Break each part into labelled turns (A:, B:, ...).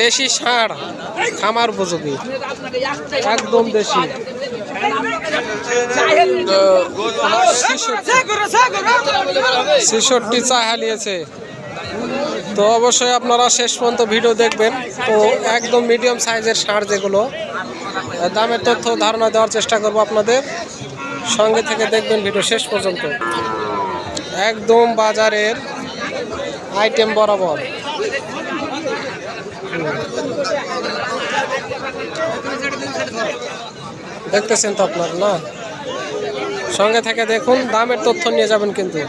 A: দেশি ষাঁড় খামার উপযোগী, একদম দেশি। 66 চা হালিয়েছে। তো অবশ্যই আপনারা শেষ পর্যন্ত ভিডিও দেখবেন। তো একদম মিডিয়াম সাইজের ষাঁড় যেগুলো, দামের তথ্য ধারণা দেওয়ার চেষ্টা করব আপনাদের, সঙ্গে থেকে দেখবেন ভিডিও শেষ পর্যন্ত। একদম বাজারের আইটেম বরাবর। দেখতেছেন তো আপনারা না, সঙ্গে থেকে দেখুন, দামের তথ্য নিয়ে যাবেন কিন্তু।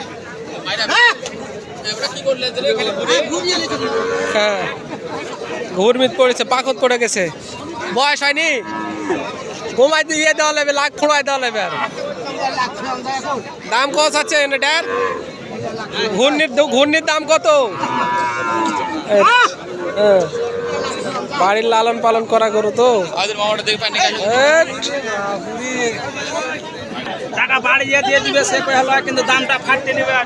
A: হ্যাঁ, ঘুরমিট পড়েছে, পাখত পড়ে গেছে, বয়স হয়নি, ঘুমাই দিয়ে দেওয়া লাগবে, লাখ খোঁড়াই দেওয়া লাগবে। আর দাম কত আছে এটার? ঘূর্ণির দাম কত? বাড়ির লালন পালন করা গরু তো,
B: টাকা বাড়িয়ে দিয়ে দিবে সে হলো, কিন্তু দামটা ফাটতে নেবে। আর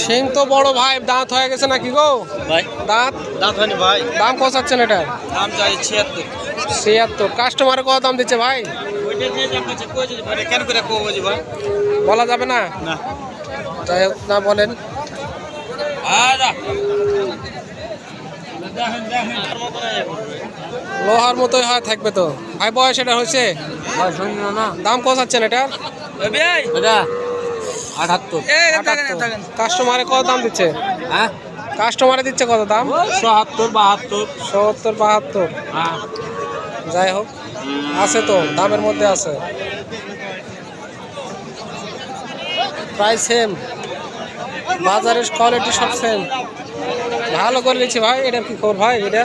A: সিং তো বড় ভাই, দাঁত হয়ে গেছে নাকি গো
B: ভাই?
A: দাঁত
B: হয়নি ভাই।
A: দাম কত চাচ্ছেন এটা?
B: দাম চাই 76।
A: 76। কাস্টমারে কত দাম দিচ্ছে ভাই?
B: কেন করে ভাই
A: বলা যাবে না? যাই হোক, না বলেন। লোহার মতোই হয় থাকবে তো ভাই। বয়স এটা হয়েছে? দাম কত চাচ্ছেন এটা?
B: 78।
A: কাস্টমারে কত দাম দিচ্ছে?
B: হ্যাঁ,
A: কাস্টমারে দিচ্ছে কত দাম?
B: 70,
A: 72।
B: হ্যাঁ,
A: যাই হোক, আছে তো, দামের মধ্যে আছে, প্রায় সেম, বাজারের কোয়ালিটি সব সেম। ভালো করে নিচ্ছি ভাই। এটা কি খবর ভাই? এটা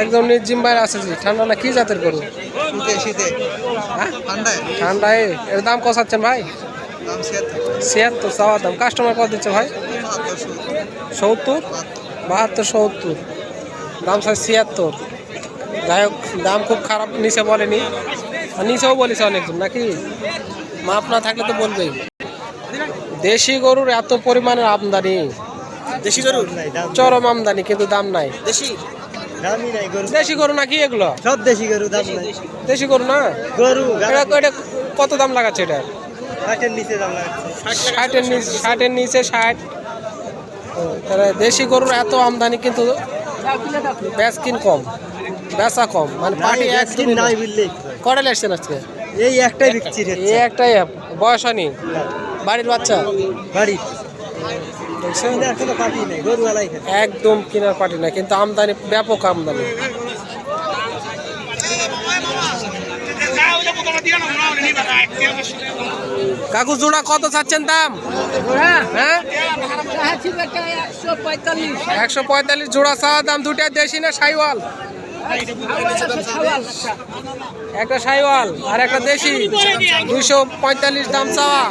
A: একদম নির্জিম বাইরে আছে জি। ঠান্ডা না কি জাতের গরু? হ্যাঁ, ঠান্ডায়। এর দাম কত চাচ্ছেন ভাই? 76 চাওয়া দাম। কাস্টমার কত দিচ্ছে ভাই? 70, 72, 70। দাম চাই 76। যাই হোক, দাম খুব খারাপ নিচে বলেনি, নিচেও বলেছে অনেকজন নাকি, মাপ না থাকলে তো বলবেই। দেশি গরুর এত পরিমাণের আমদানি,
B: দেশি গরু
A: চরম আমদানি, কিন্তু দাম নাই। দেশি গরু নাকি এগুলো?
B: সব দেশি গরু, দাম নাই।
A: দেশি গরু না
B: গরু
A: এটা কত দাম লাগাচ্ছে এটা?
B: 60-এর নিচে দাম লাগাচ্ছে।
A: 60-এর নিচে 60। দেশি গরুর এত আমদানি, কিন্তু বেচকিন কম, বেচা কম, মানে পার্টি একদিন
B: নাই বুঝলি।
A: কটা লেসছেন আজকে?
B: এই একটাই বিক্রি হচ্ছে।
A: এই একটাই। বয়স হয়নি? বাড়ির বাচ্চা?
B: বাড়ি
A: দেখছেন,
B: কোনো পার্টি নেই, গরুওয়ালাই
A: একদম কেনার পার্টি না, কিন্তু আমদানি ব্যাপক আমদানি। কাকু জোড়া কত চাচ্ছেন দাম? হ্যাঁ, 145 জোড়া চাওয়া দাম। দুটা দেশি না সাইওয়াল? একটা সাইওয়াল আর একটা দেশি, 245 দাম চাওয়া।